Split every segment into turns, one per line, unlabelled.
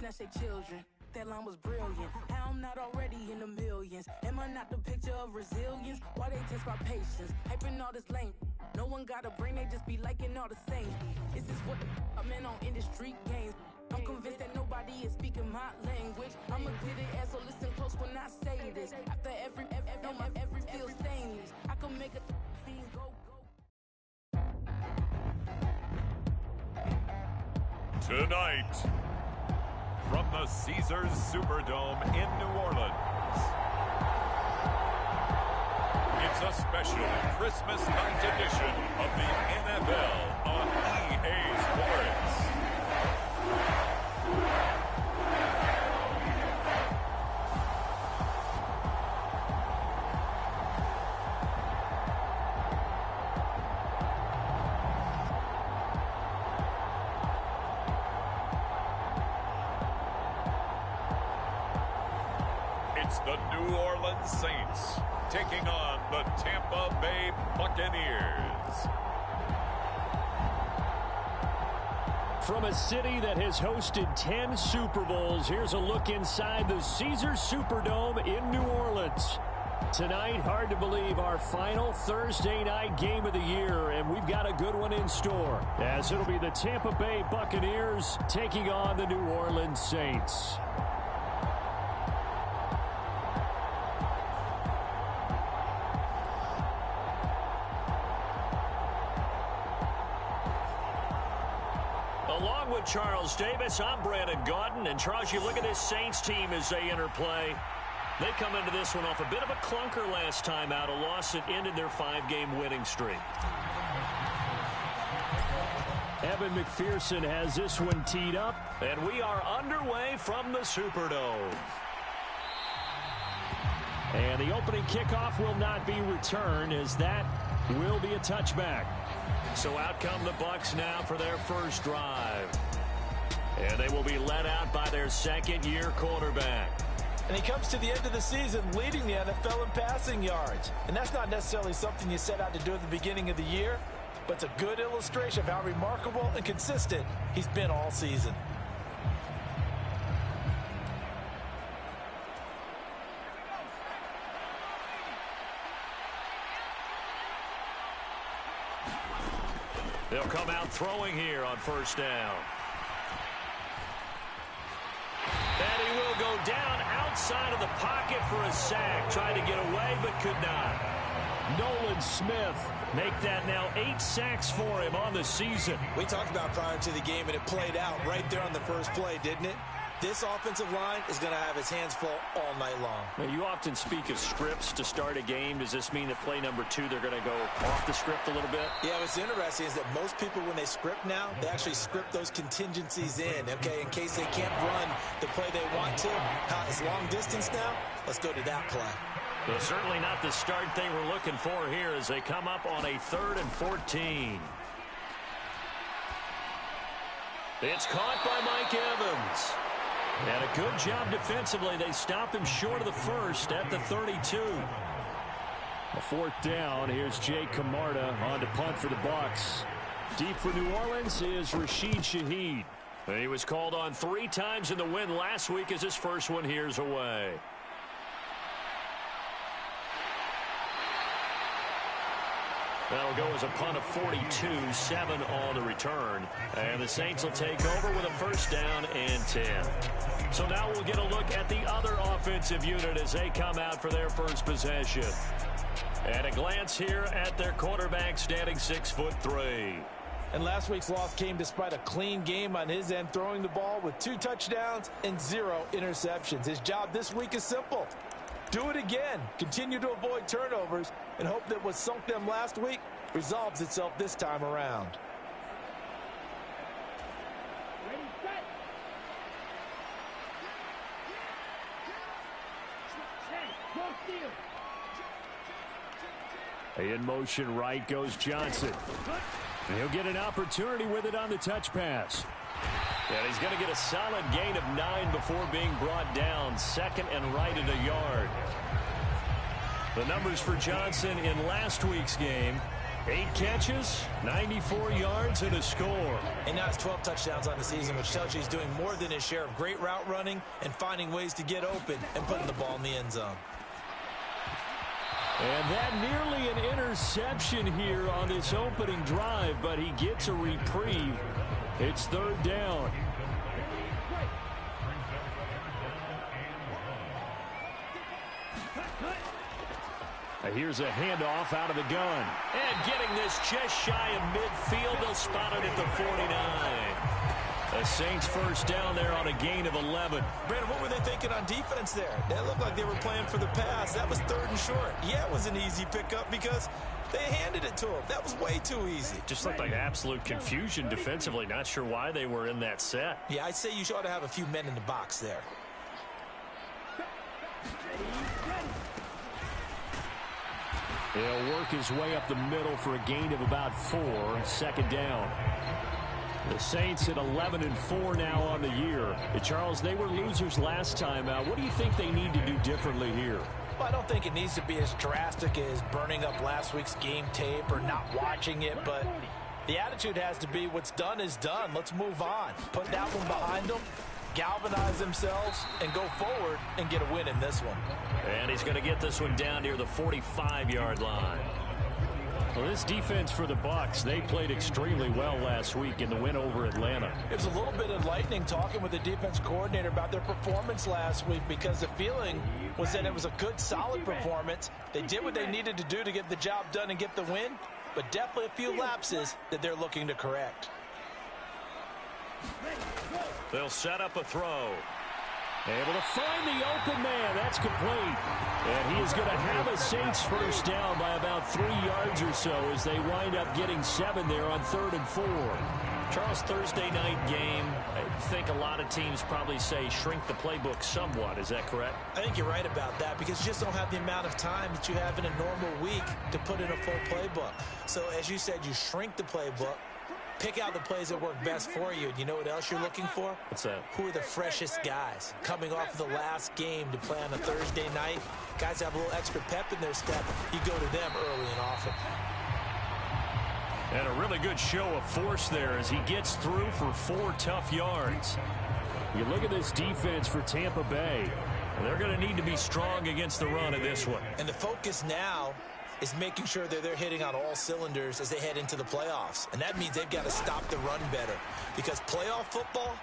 snatch their children. That line was brilliant. How I'm not already in the millions. Am I not the picture of resilience? Why they test my patience? Hyping all this lame. No one got a brain, they just be liking all the same. This is what the I'm in on industry games. I'm convinced that nobody is speaking my language. I'm a good ass, so listen close when I say this. After every feel stainless, I can make a fiend go.
Tonight, from the Caesars Superdome in New Orleans, it's a special Christmas night edition of the NFL on EA Sports. It's the New Orleans Saints taking on the Tampa Bay Buccaneers.
From a city that has hosted 10 Super Bowls, here's a look inside the Caesars Superdome in New Orleans. Tonight, hard to believe, our final Thursday night game of the year, and we've got a good one in store, as it'll be the Tampa Bay Buccaneers taking on the New Orleans Saints. Along with Charles Davis, I'm Brandon Gaudin. And Charles, you look at this Saints team as they interplay. They come into this one off a bit of a clunker last time out, a loss that ended their 5-game winning streak. Evan McPherson has this one teed up, and we are underway from the Superdome. And the opening kickoff will not be returned, as that will be a touchback. So out come the Bucs now for their first drive. And they will be led out by their second-year quarterback.
And he comes to the end of the season leading the NFL in passing yards. And that's not necessarily something you set out to do at the beginning of the year, but it's a good illustration of how remarkable and consistent he's been all season.
They'll come out throwing here on first down. And he will go down outside of the pocket for a sack. Tried to get away, but could not. Nolan Smith make that now 8 sacks for him on the season.
We talked about prior to the game, and it played out right there on the first play, didn't it? This offensive line is going to have its hands full all night long.
Now, you often speak of scripts to start a game. Does this mean that play number 2, they're going to go off the script a little bit?
Yeah, what's interesting is that most people, when they script now, they actually script those contingencies in, okay, in case they can't run the play they want to. It's long distance now. Let's go to that play.
Well, certainly not the start they were looking for here as they come up on a 3rd and 14. It's caught by Mike Evans. And a good job defensively. They stop him short of the first at the 32. A 4th down. Here's Jay Camarda on to punt for the Bucs. Deep for New Orleans is Rashid Shaheed. He was called on 3 times in the win last week as his first one here's away. That'll go as a punt of 42, 7 on the return. And the Saints will take over with a first down and 10. So now we'll get a look at the other offensive unit as they come out for their first possession. At a glance here at their quarterback standing 6'3".
And last week's loss came despite a clean game on his end, throwing the ball with 2 touchdowns and 0 interceptions. His job this week is simple. Do it again. Continue to avoid turnovers and hope that what sunk them last week resolves itself this time around.
In motion right goes Johnson. And he'll get an opportunity with it on the touch pass. And he's going to get a solid gain of 9 before being brought down. 2nd and right at a yard. The numbers for Johnson in last week's game. 8 catches, 94 yards, and a score.
And now it's 12 touchdowns on the season, which tells you he's doing more than his share of great route running and finding ways to get open and putting the ball in the end zone.
And that nearly an interception here on this opening drive, but he gets a reprieve. It's 3rd down. Here's a handoff out of the gun. And getting this just shy of midfield. They'll spot it at the 49. The Saints first down there on a gain of 11.
Brandon, what were they thinking on defense there? That looked like they were playing for the pass. That was 3rd and short. Yeah, it was an easy pickup because they handed it to him. That was way too easy.
Just looked like absolute confusion defensively. Not sure why they were in that set.
Yeah, I'd say you ought to have a few men in the box there.
He'll work his way up the middle for a gain of about 4. 2nd down. The Saints at 11-4 now on the year. Charles, they were losers last time out. What do you think they need to do differently here?
Well, I don't think it needs to be as drastic as burning up last week's game tape or not watching it, but the attitude has to be what's done is done. Let's move on. Put that one behind them, galvanize themselves, and go forward and get a win in this one.
And he's going to get this one down near the 45-yard line. Well, this defense for the Bucs, they played extremely well last week in the win over Atlanta.
It was a little bit enlightening talking with the defense coordinator about their performance last week because the feeling was that it was a good, solid performance. They did what they needed to do to get the job done and get the win, but definitely a few lapses that they're looking to correct.
They'll set up a throw. Able to find the open man. That's complete. And he is going to have a Saints first down by about 3 yards or so as they wind up getting 7 there on 3rd and 4. Charles, Thursday night game, I think a lot of teams probably say shrink the playbook somewhat. Is that correct?
I think you're right about that because you just don't have the amount of time that you have in a normal week to put in a full playbook. So as you said, you shrink the playbook. Pick out the plays that work best for you. And you know what else you're looking for?
What's that?
Who are the freshest guys? Coming off the last game to play on a Thursday night. Guys have a little extra pep in their step. You go to them early and often.
And a really good show of force there as he gets through for 4 tough yards. You look at this defense for Tampa Bay. And they're going to need to be strong against the run in this one.
And the focus now is making sure that they're hitting on all cylinders as they head into the playoffs. And that means they've got to stop the run better because playoff football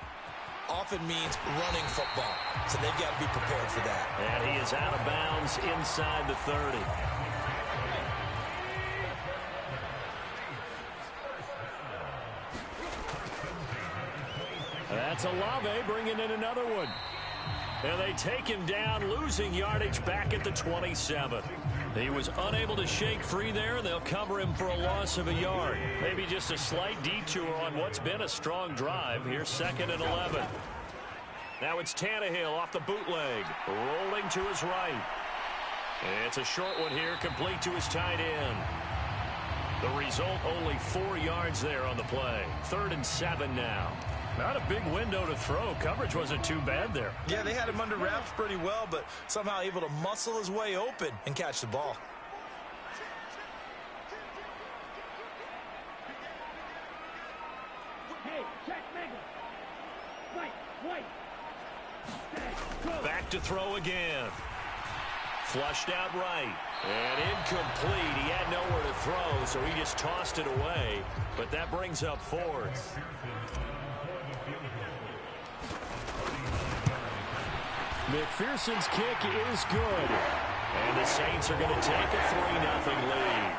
often means running football. So they've got to be prepared for that.
And he is out of bounds inside the 30. That's Olave bringing in another one. And they take him down, losing yardage back at the 27. He was unable to shake free there. They'll cover him for a loss of a yard. Maybe just a slight detour on what's been a strong drive. Here's 2nd and 11. Now it's Tannehill off the bootleg, rolling to his right. It's a short one here, complete to his tight end. The result, only 4 yards there on the play. 3rd and 7 now. Not a big window to throw. Coverage wasn't too bad there.
Yeah, they had him under wraps pretty well, but somehow able to muscle his way open and catch the ball.
Back to throw again. Flushed out right. And incomplete. He had nowhere to throw, so he just tossed it away. But that brings up 4th. McPherson's kick is good. And the Saints are going to take a 3-0 lead.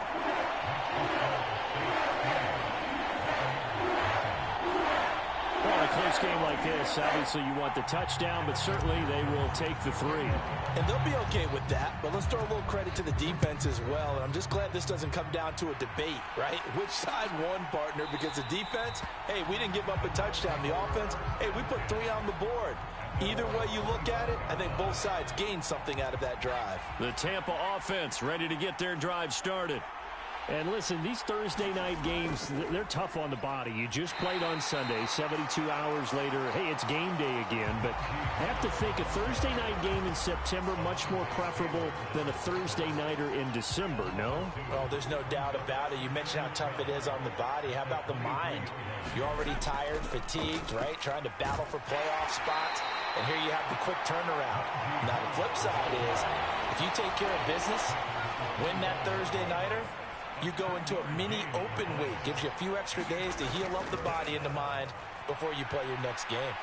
Well, a close game like this, obviously you want the touchdown, but certainly they will take the 3.
And they'll be okay with that, but let's throw a little credit to the defense as well. And I'm just glad this doesn't come down to a debate, right? Which side won, partner? Because the defense, hey, we didn't give up a touchdown. The offense, hey, we put 3 on the board. Either way you look at it, I think both sides gained something out of that drive.
The Tampa offense ready to get their drive started. And listen, these Thursday night games, they're tough on the body. You just played on Sunday, 72 hours later, hey, it's game day again. But I have to think a Thursday night game in September much more preferable than a Thursday nighter in December, no?
Oh, there's no doubt about it. You mentioned how tough it is on the body. How about the mind? You're already tired, fatigued, right? Trying to battle for playoff spots. And here you have the quick turnaround. Now, the flip side is, if you take care of business, win that Thursday nighter, you go into a mini open week. Gives you a few extra days to heal up the body and the mind before you play your next game.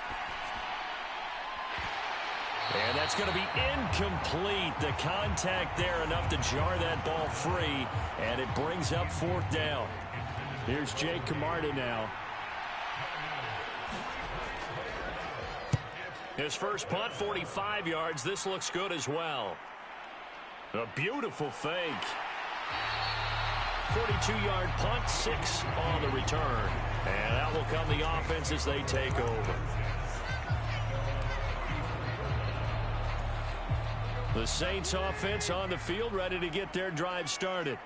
And that's going to be incomplete. The contact there enough to jar that ball free. And it brings up 4th down. Here's Jake Camarda now. His first punt, 45 yards. This looks good as well. A beautiful fake. 42-yard punt, 6 on the return. And that will come the offense as they take over. The Saints offense on the field, ready to get their drive started.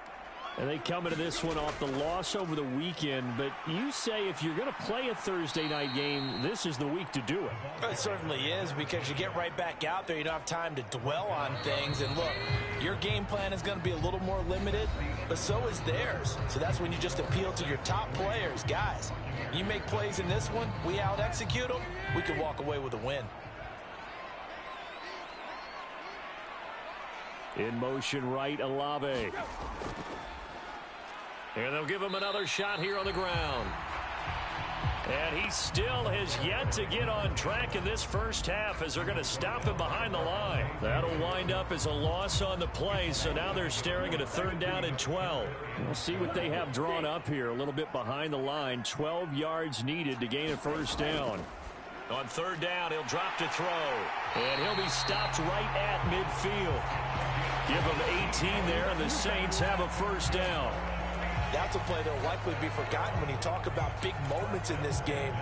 And they come into this one off the loss over the weekend. But you say if you're going to play a Thursday night game, this is the week to do it.
It certainly is, because you get right back out there. You don't have time to dwell on things. And look, your game plan is going to be a little more limited, but so is theirs. So that's when you just appeal to your top players. Guys, you make plays in this one, we out-execute them, we can walk away with a win.
In motion right, Olave. And they'll give him another shot here on the ground. And he still has yet to get on track in this first half as they're going to stop him behind the line. That'll wind up as a loss on the play, so now they're staring at a 3rd down and 12. We'll see what they have drawn up here, a little bit behind the line. 12 yards needed to gain a 1st down. On 3rd down, he'll drop to throw. And he'll be stopped right at midfield. Give him 18 there, and the Saints have a 1st down.
That's a play that will likely be forgotten when you talk about big moments in this game.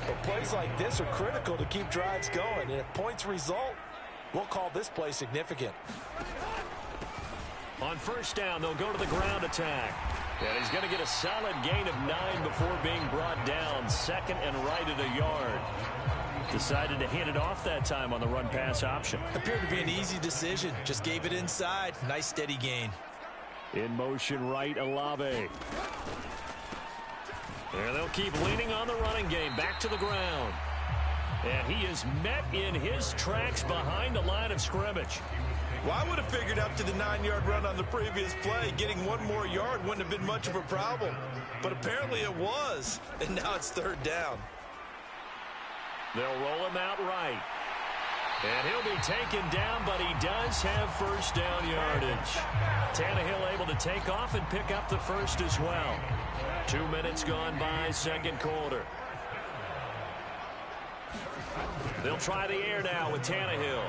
But plays like this are critical to keep drives going. And if points result, we'll call this play significant.
On 1st down, they'll go to the ground attack. And he's going to get a solid gain of 9 before being brought down. 2nd and right at a yard. Decided to hand it off that time on the run-pass option.
Appeared to be an easy decision. Just gave it inside. Nice steady gain.
In motion right, Olave. And they'll keep leaning on the running game. Back to the ground. And he is met in his tracks behind the line of scrimmage.
Well, I would have figured up to the 9-yard run on the previous play. Getting 1 more yard wouldn't have been much of a problem. But apparently it was. And now it's 3rd down.
They'll roll him out right. And he'll be taken down, but he does have 1st down yardage. Tannehill able to take off and pick up the 1st as well. 2 minutes gone by, 2nd quarter. They'll try the air now with Tannehill.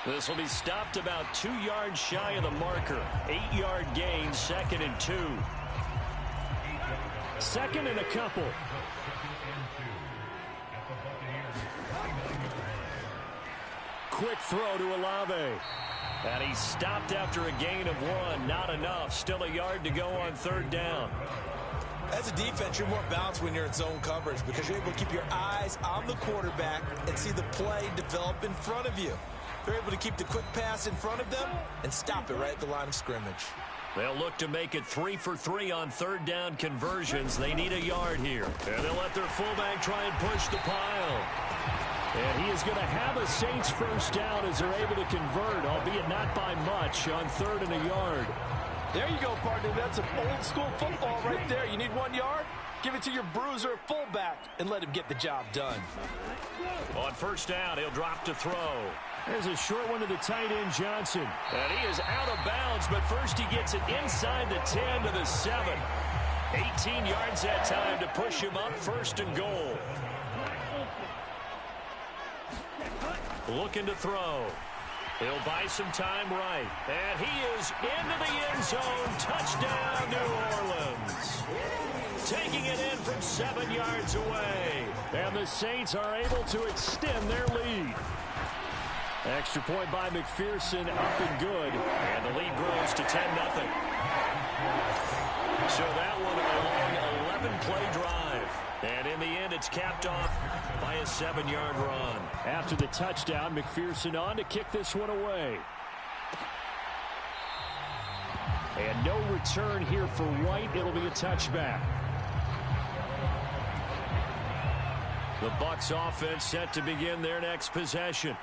This will be stopped about 2 yards shy of the marker. 8-yard gain, 2nd and 2. 2nd and a couple. Quick throw to Olave. And he's stopped after a gain of 1. Not enough. Still a yard to go on 3rd down.
As a defense, you're more balanced when you're in zone coverage because you're able to keep your eyes on the quarterback and see the play develop in front of you. They're able to keep the quick pass in front of them and stop it right at the line of scrimmage.
They'll look to make it 3 for 3 on 3rd down conversions. They need a yard here. And they'll let their fullback try and push the pile. And he is going to have a Saints 1st down as they're able to convert, albeit not by much, on 3rd and a yard.
There you go, partner. That's some old-school football right there. You need 1 yard? Give it to your bruiser fullback and let him get the job done.
On 1st down, he'll drop to throw. There's a short one to the tight end, Johnson. And he is out of bounds, but first he gets it inside the 10 to the 7. 18 yards that time to push him up 1st and goal. Looking to throw. He'll buy some time right. And he is into the end zone. Touchdown, New Orleans. Taking it in from 7 yards away. And the Saints are able to extend their lead. Extra point by McPherson, up and good. And the lead grows to 10-0. So that one a long 11-play drive. And in the end, it's capped off by a 7-yard run. After the touchdown, McPherson on to kick this one away. And no return here for White. It'll be a touchback. The Bucs offense set to begin their next possession.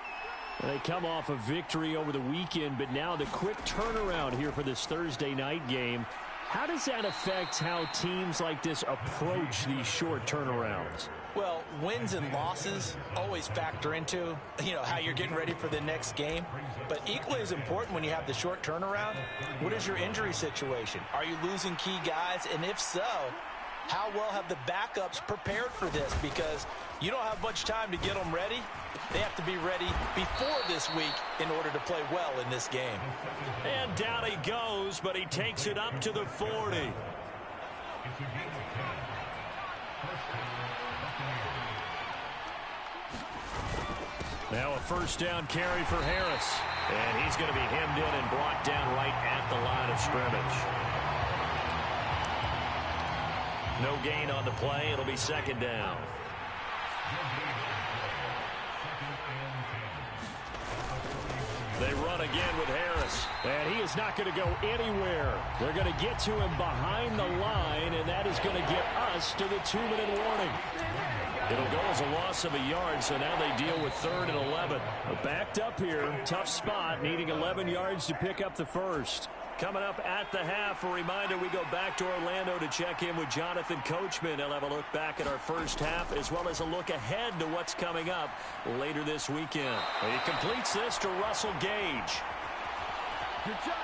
They come off a victory over the weekend, but now the quick turnaround here for this Thursday night game. How does that affect how teams like this approach these short turnarounds?
Well, wins and losses always factor into, how you're getting ready for the next game. But equally as important when you have the short turnaround, what is your injury situation? Are you losing key guys? And if so, how well have the backups prepared for this? Because you don't have much time to get them ready. They have to be ready before this week in order to play well in this game.
And down he goes, but he takes it up to the 40. Now a first down carry for Harris. And he's going to be hemmed in and brought down right at the line of scrimmage. No gain on the play. It'll be second down. They run again with Harris. And he is not going to go anywhere. They're going to get to him behind the line, and that is going to get us to the 2-minute warning. It'll go as a loss of a yard, so now they deal with 3rd and 11. Backed up here, tough spot, needing 11 yards to pick up the first. Coming up at the half, a reminder we go back to Orlando to check in with Jonathan Coachman. He'll have a look back at our first half as well as a look ahead to what's coming up later this weekend. He completes this to Russell Gage.
Good job.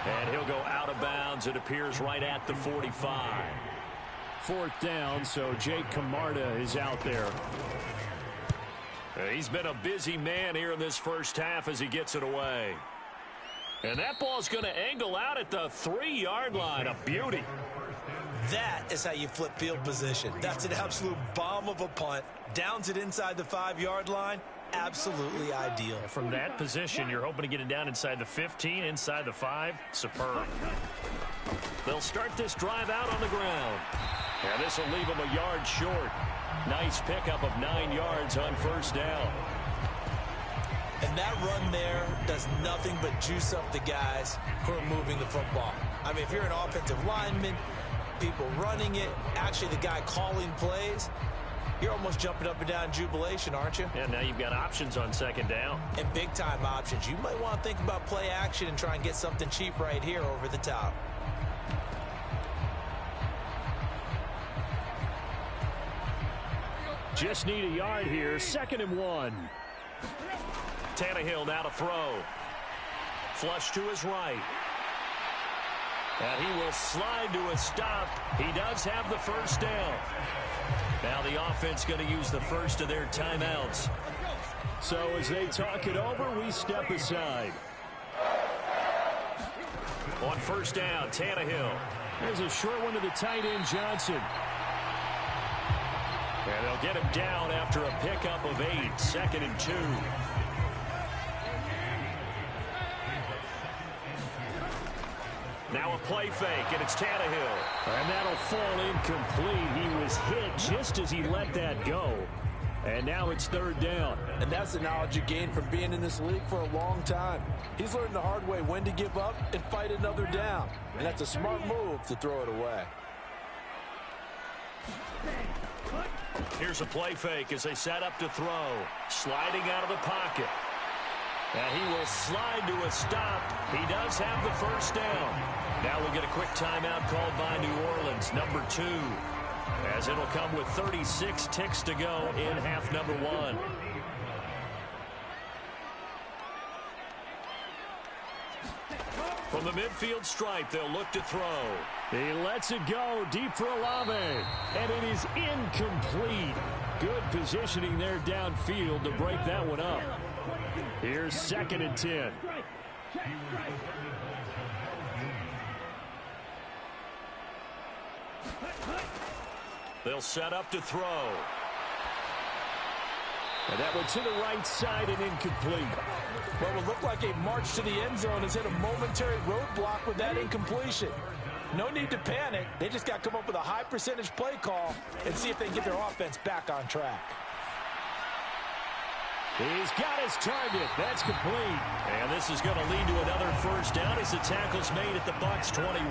And he'll go out of bounds. It appears right at the 45. 4th down, so Jake Camarda is out there. He's been a busy man here in this first half as he gets it away. And that ball's going to angle out at the 3-yard line. A beauty.
That is how you flip field position. That's an absolute bomb of a punt. Downs it inside the 5-yard line. Absolutely ideal.
From that position, you're hoping to get it down inside the 15, inside the 5. Superb. They'll start this drive out on the ground. And this will leave them a yard short. Nice pickup of 9 yards on first down.
And that run there does nothing but juice up the guys who are moving the football. I mean, if you're an offensive lineman, people running it, actually the guy calling plays, you're almost jumping up and down in jubilation, aren't you?
Yeah, now you've got options on second down.
And big-time options. You might want to think about play action and try and get something cheap right here over the top.
Just need a yard here. 2nd and 1. Tannehill now to throw. Flush to his right. And he will slide to a stop. He does have the first down. Now the offense going to use the first of their timeouts. So as they talk it over, we step aside. On first down, Tannehill. There's a short one to the tight end, Johnson. And they'll get him down after a pickup of 8. 2nd and 2. Now a play fake, and it's Tannehill. And that'll fall incomplete. He was hit just as he let that go. And now it's 3rd down.
And that's the knowledge you gain from being in this league for a long time. He's learned the hard way when to give up and fight another down. And that's a smart move to throw it away.
Here's a play fake as they set up to throw. Sliding out of the pocket. And he will slide to a stop. He does have the first down. Now we'll get a quick timeout called by New Orleans, number 2. As it'll come with 36 ticks to go in half number 1. From the midfield stripe, they'll look to throw. He lets it go deep for Olave. And it is incomplete. Good positioning there downfield to break that one up. Here's 2nd and 10. They'll set up to throw. And that went to the right side and incomplete.
What would look like a march to the end zone has hit a momentary roadblock with that incompletion. No need to panic. They just got to come up with a high percentage play call and see if they can get their offense back on track.
He's got his target. That's complete. And this is going to lead to another first down as the tackle's made at the Bucs 21.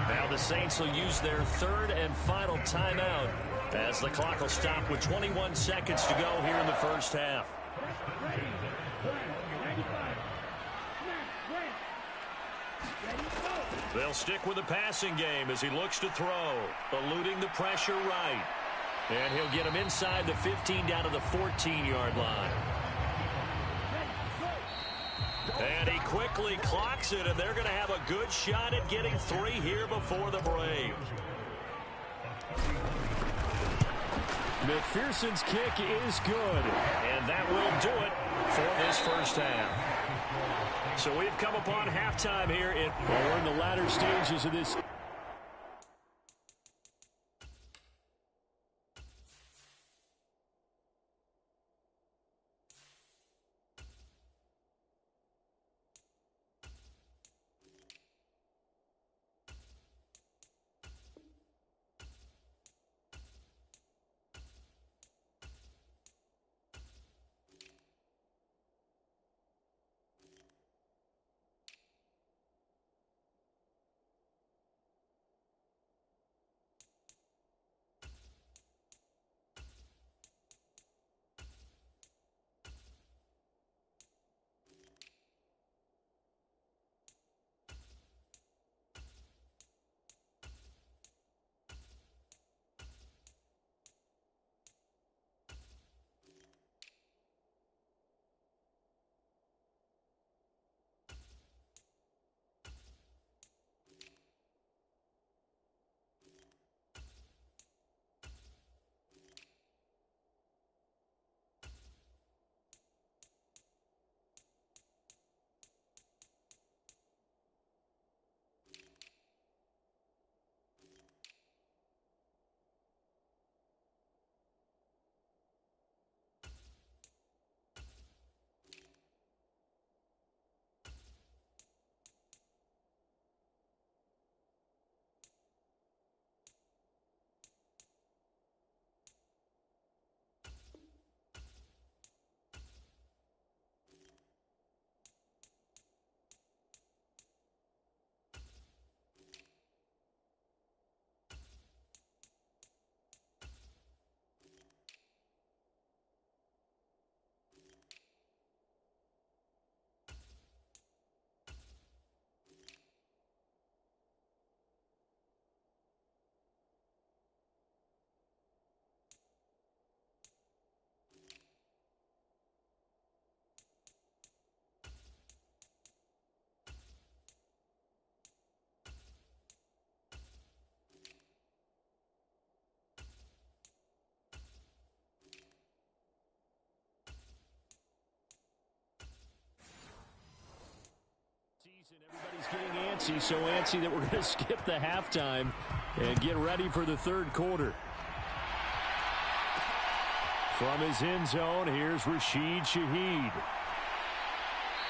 Now the Saints will use their third and final timeout as the clock will stop with 21 seconds to go here in the first half. They'll stick with the passing game as he looks to throw, eluding the pressure right. And he'll get him inside the 15 down to the 14-yard line. And he quickly clocks it, and they're going to have a good shot at getting 3 here before the break. McPherson's kick is good, and that will do it for this first half. So we've come upon halftime here. We're in the latter stages of this. Everybody's getting antsy, so antsy that we're going to skip the halftime and get ready for the third quarter. From his end zone, here's Rashid Shaheed.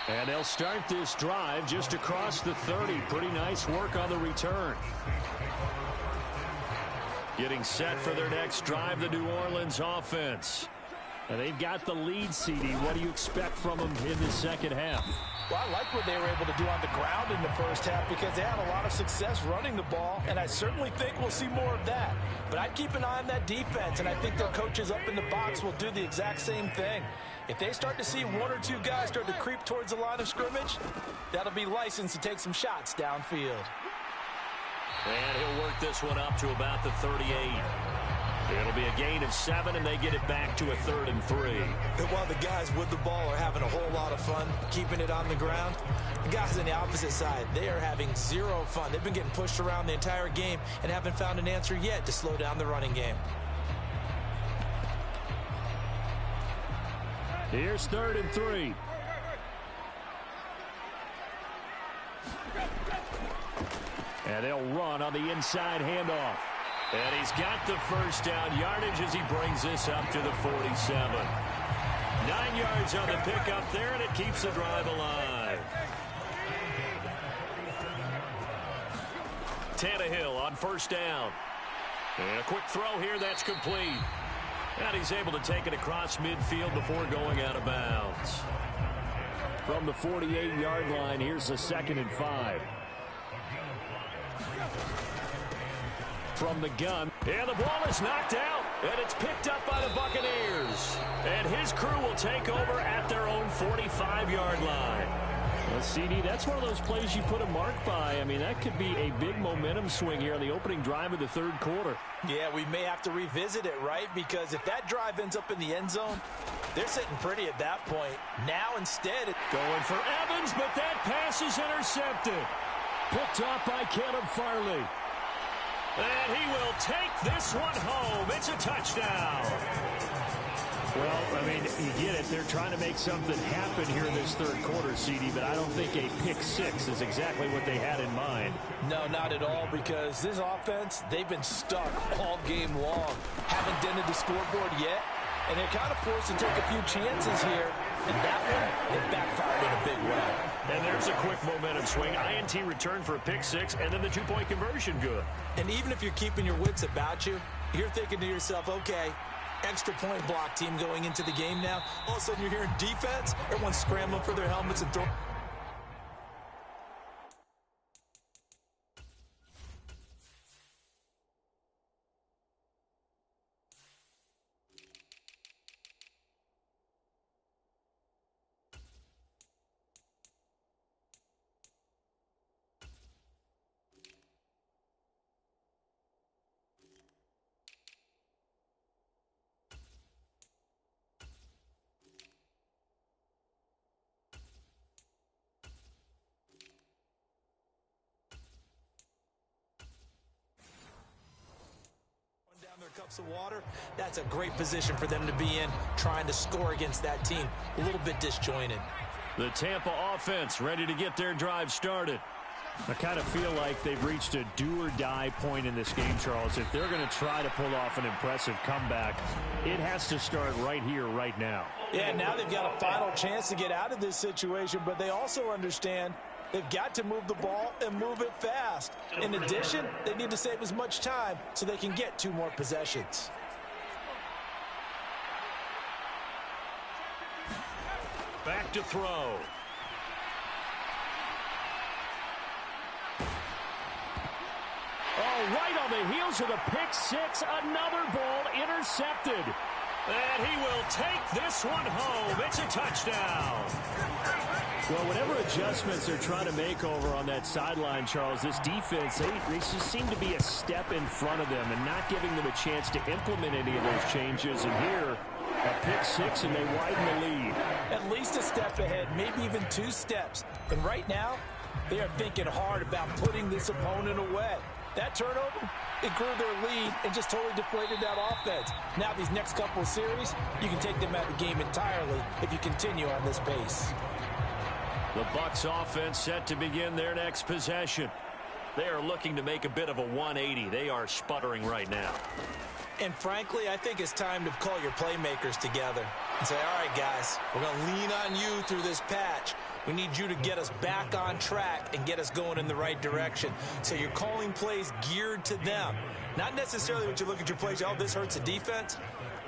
And they'll start this drive just across the 30. Pretty nice work on the return. Getting set for their next drive, the New Orleans offense. And they've got the lead, CD. What do you expect from them in the second half?
Well, I like what they were able to do on the ground in the first half because they had a lot of success running the ball, and I certainly think we'll see more of that. But I'd keep an eye on that defense, and I think their coaches up in the box will do the exact same thing. If they start to see 1 or 2 guys start to creep towards the line of scrimmage, that'll be licensed to take some shots downfield.
And he'll work this one up to about the 38. It'll be a gain of 7, and they get it back to a 3rd and 3.
And while the guys with the ball are having a whole lot of fun keeping it on the ground, the guys on the opposite side, they are having zero fun. They've been getting pushed around the entire game and haven't found an answer yet to slow down the running game.
Here's 3rd and 3. And they'll run on the inside handoff. And he's got the first down yardage as he brings this up to the 47. 9 yards on the pickup there, and it keeps the drive alive. Tannehill on first down. And a quick throw here that's complete. And he's able to take it across midfield before going out of bounds. From the 48-yard line, here's a 2nd and 5. From the gun. And the ball is knocked out. And it's picked up by the Buccaneers. And his crew will take over at their own 45-yard line. Well, CD, that's one of those plays you put a mark by. I mean, that could be a big momentum swing here on the opening drive of the third quarter.
Yeah, we may have to revisit it, right? Because if that drive ends up in the end zone, they're sitting pretty at that point. Now instead,
going for Evans, but that pass is intercepted. Picked off by Caleb Farley. And he will take this one home. It's a touchdown. Well, I mean, you get it. They're trying to make something happen here in this third quarter, CD, but I don't think a pick six is exactly what they had in mind.
No, not at all, because this offense, they've been stuck all game long. Haven't dented the scoreboard yet, and they're kind of forced to take a few chances here. And that one, it backfired in a big way.
And there's a quick momentum swing. INT return for a pick six, and then the two-point conversion good.
And even if you're keeping your wits about you, you're thinking to yourself, okay, extra point block team going into the game now. All of a sudden you're hearing defense. Everyone's scrambling for their helmets and throwing. Cups of water. That's a great position for them to be in, trying to score against that team. A little bit disjointed.
The Tampa offense ready to get their drive started. I kind of feel like they've reached a do-or-die point in this game, Charles. If they're going to try to pull off an impressive comeback, it has to start right here, right now.
Yeah, now they've got a final chance to get out of this situation, but they also understand they've got to move the ball and move it fast. In addition, they need to save as much time so they can get 2 more possessions.
Back to throw. Oh, right on the heels of the pick six, another ball intercepted. And he will take this one home. It's a touchdown. Well, whatever adjustments they're trying to make over on that sideline, Charles, this defense, they just seem to be a step in front of them and not giving them a chance to implement any of those changes. And here, a pick six, and they widen the lead.
At least a step ahead, maybe even 2 steps. And right now, they are thinking hard about putting this opponent away. That turnover, it grew their lead and just totally deflated that offense. Now these next couple of series, you can take them out of the game entirely if you continue on this pace.
The Bucs offense set to begin their next possession. They are looking to make a bit of a 180. They are sputtering right now.
And frankly, I think it's time to call your playmakers together and say, all right, guys, we're going to lean on you through this patch. We need you to get us back on track and get us going in the right direction. So you're calling plays geared to them. Not necessarily what you look at your plays, oh, this hurts the defense.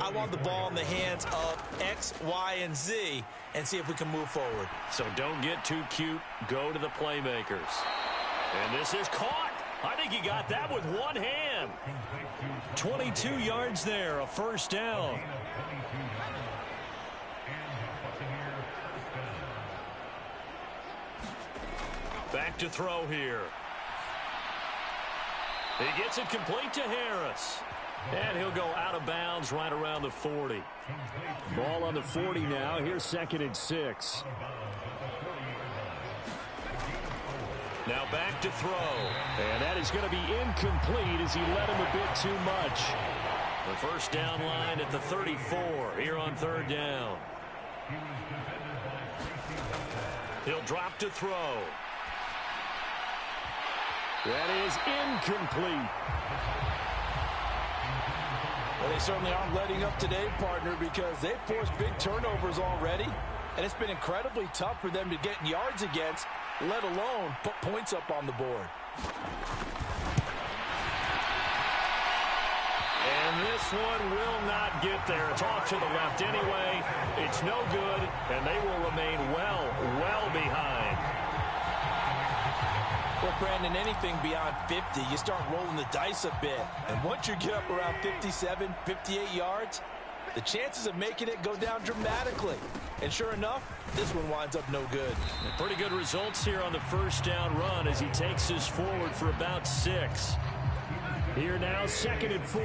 I want the ball in the hands of X, Y, and Z and see if we can move forward.
So don't get too cute. Go to the playmakers. And this is caught. I think he got that with one hand. 22 yards there, a first down. Back to throw here. He gets it complete to Harris. And he'll go out of bounds right around the 40. Ball on the 40 now. Here's 2nd and 6. Now back to throw. And that is going to be incomplete as he led him a bit too much. The first down line at the 34 here on 3rd down. He'll drop to throw. That is incomplete.
Well, they certainly aren't letting up today, partner, because they've forced big turnovers already, and it's been incredibly tough for them to get yards against, let alone put points up on the board.
And this one will not get there. It's off to the left anyway. It's no good, and they will remain well behind.
Well, Brandon, anything beyond 50, you start rolling the dice a bit. And once you get up around 57, 58 yards, the chances of making it go down dramatically. And sure enough, this one winds up no good.
Pretty good results here on the first down run as he takes this forward for about 6. Here now, 2nd and 4.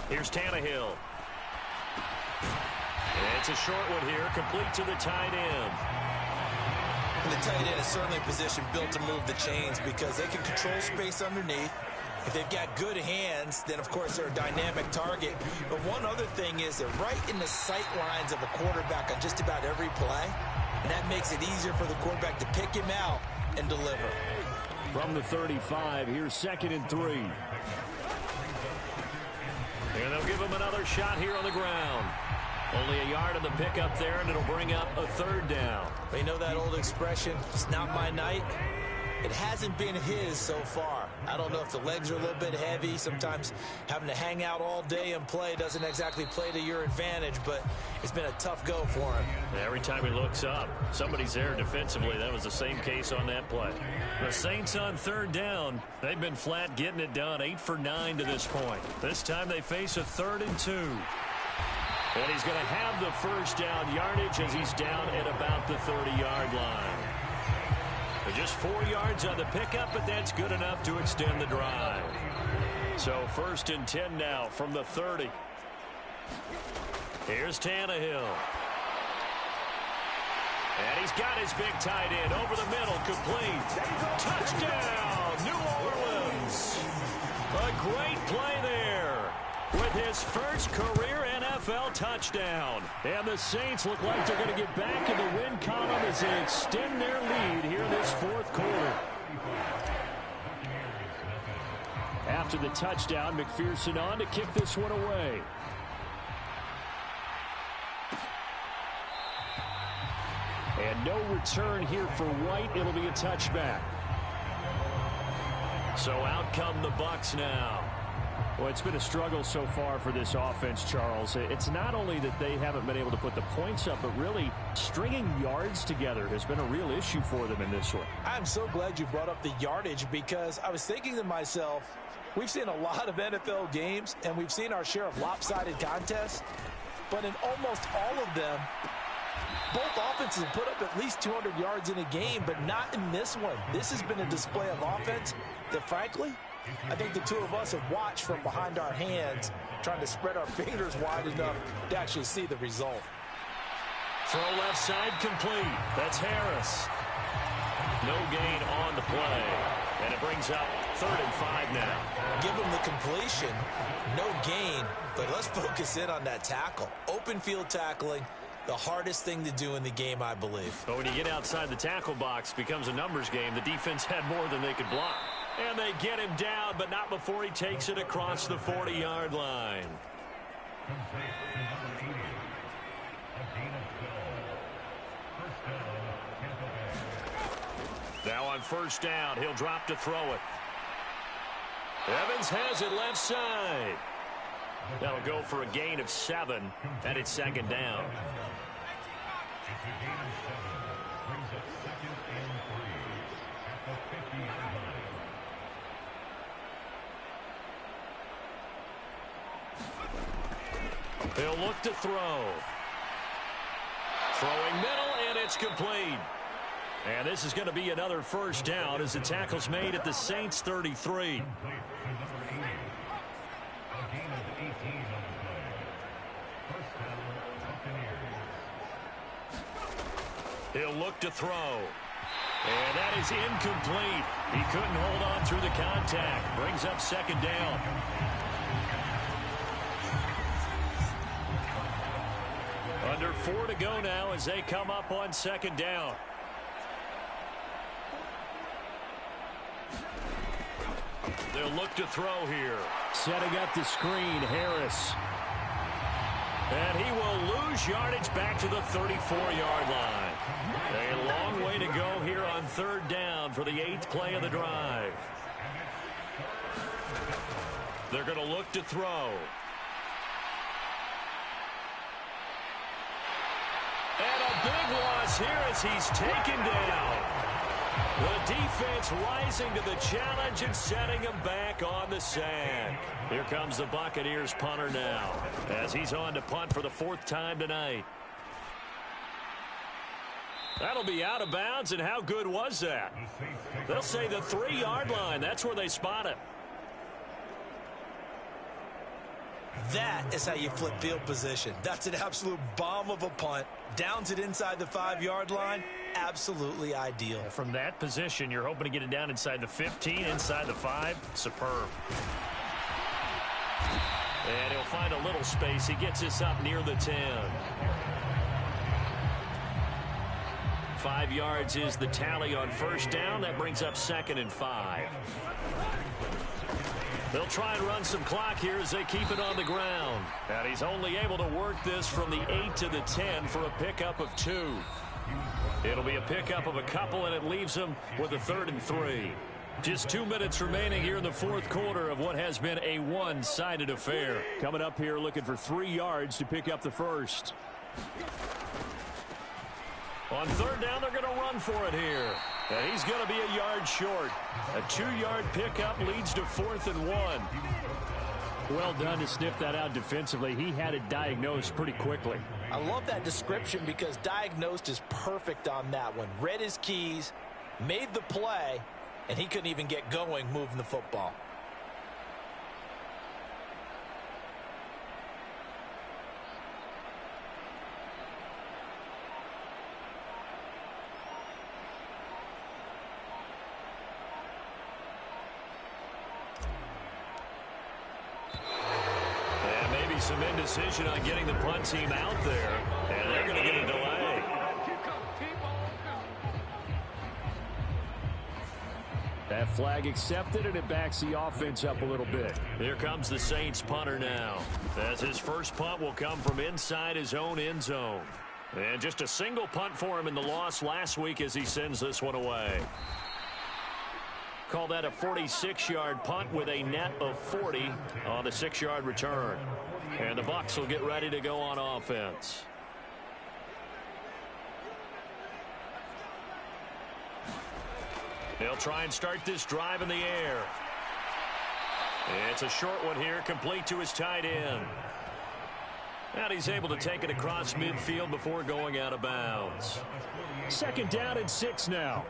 Here's Tannehill. It's a short one here, complete to the tight end.
And the tight end is certainly a position built to move the chains because they can control space underneath. If they've got good hands, then, of course, they're a dynamic target. But one other thing is they're right in the sight lines of a quarterback on just about every play. And that makes it easier for the quarterback to pick him out and deliver.
From the 35, here's 2nd and 3. And they'll give him another shot here on the ground. Only a yard on the pickup there, and it'll bring up a 3rd down.
They know that old expression, it's not my night. It hasn't been his so far. I don't know if the legs are a little bit heavy. Sometimes having to hang out all day and play doesn't exactly play to your advantage, but it's been a tough go for him.
Every time he looks up, somebody's there defensively. That was the same case on that play. The Saints on 3rd down. They've been flat getting it done, 8 for 9 to this point. This time they face a 3rd and 2. And he's going to have the first down yardage as he's down at about the 30-yard line. Just 4 yards on the pickup, but that's good enough to extend the drive. So 1st and 10 now from the 30. Here's Tannehill. And he's got his big tight end over the middle, complete. Touchdown, New Orleans. A great play there with his first career NFL touchdown. And the Saints look like they're going to get back in the win column as they extend their lead here in this 4th quarter. After the touchdown, McPherson on to kick this one away. And no return here for White. It'll be a touchback. So out come the Bucs now. Well, it's been a struggle so far for this offense, Charles. It's not only that they haven't been able to put the points up, but really stringing yards together has been a real issue for them in this one.
I'm so glad you brought up the yardage because I was thinking to myself, we've seen a lot of NFL games, and we've seen our share of lopsided contests, but in almost all of them, both offenses have put up at least 200 yards in a game, but not in this one. This has been a display of offense that, frankly, I think the two of us have watched from behind our hands, trying to spread our fingers wide enough to actually see the result.
Throw left side complete. That's Harris. No gain on the play. And it brings up 3rd and 5 now.
Give him the completion, no gain, but let's focus in on that tackle. Open field tackling, the hardest thing to do in the game, I believe.
But when you get outside the tackle box, it becomes a numbers game. The defense had more than they could block. And they get him down, but not before he takes it across the 40-yard line. Now on 1st down, he'll drop to throw it. Evans has it left side. That'll go for a gain of 7, and it's 2nd down. He'll look to throw. Throwing middle, and it's complete. And this is going to be another 1st down as the tackle's made at the Saints' 33. He'll look to throw. And that is incomplete. He couldn't hold on through the contact. Brings up 2nd down. Under 4 to go now as they come up on 2nd down. They'll look to throw here. Setting up the screen, Harris. And he will lose yardage back to the 34-yard line. A long way to go here on third down for the 8th play of the drive. They're going to look to throw. And a big loss here as he's taken down. The defense rising to the challenge and setting him back on the sack. Here comes the Buccaneers punter now as he's on to punt for the 4th time tonight. That'll be out of bounds, and how good was that? They'll say the 3-yard line. That's where they spot it.
That is how you flip field position. That's an absolute bomb of a punt. Downs it inside the 5-yard line. Absolutely ideal.
From that position, you're hoping to get it down inside the 15, inside the 5. Superb. And he'll find a little space. He gets this up near the 10. 5 yards is the tally on first down. That brings up 2nd and 5. They'll try and run some clock here as they keep it on the ground. And he's only able to work this from the 8 to the 10 for a pickup of 2. It'll be a pickup of a couple, and it leaves him with a 3rd and 3. Just 2 minutes remaining here in the 4th quarter of what has been a one-sided affair. Coming up here looking for 3 yards to pick up the first. On third down, they're going to run for it here. And he's going to be a yard short. A 2-yard pickup leads to 4th and 1. Well done to sniff that out defensively. He had it diagnosed pretty quickly.
I love that description because diagnosed is perfect on that one. Read his keys, made the play, and he couldn't even get going moving the football.
Some indecision on getting the punt team out there, and they're going to get a delay. That flag accepted, and it backs the offense up a little bit. Here comes the Saints punter now, as his first punt will come from inside his own end zone. And just a single punt for him in the loss last week as he sends this one away. Call that a 46-yard punt with a net of 40 on the 6-yard return. And the Bucs will get ready to go on offense. They'll try and start this drive in the air. It's a short one here, complete to his tight end. And he's able to take it across midfield before going out of bounds. 2nd down and 6 now.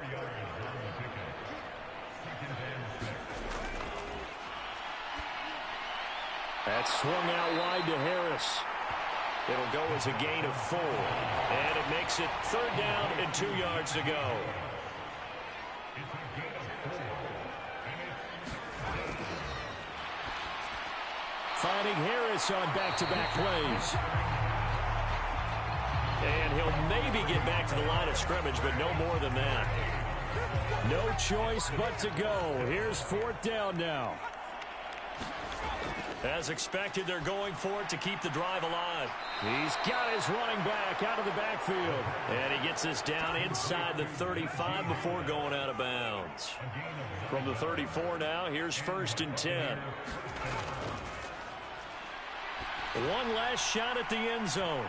That's swung out wide to Harris. It'll go as a gain of 4. And it makes it 3rd down and 2 yards to go. Finding Harris on back-to-back plays. And he'll maybe get back to the line of scrimmage, but no more than that. No choice but to go. Here's 4th down now. As expected, they're going for it to keep the drive alive. He's got his running back out of the backfield. And he gets this down inside the 35 before going out of bounds. From the 34 now, here's 1st and 10. One last shot at the end zone.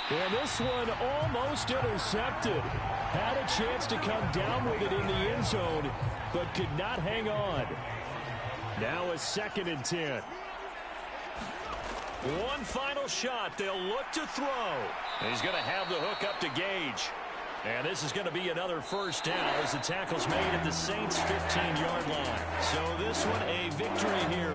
And this one almost intercepted. Had a chance to come down with it in the end zone, but could not hang on. Now a 2nd and 10. One final shot. They'll look to throw. He's going to have the hook up to Gage. And this is going to be another 1st down as the tackle's made at the Saints' 15-yard line. So this one a victory here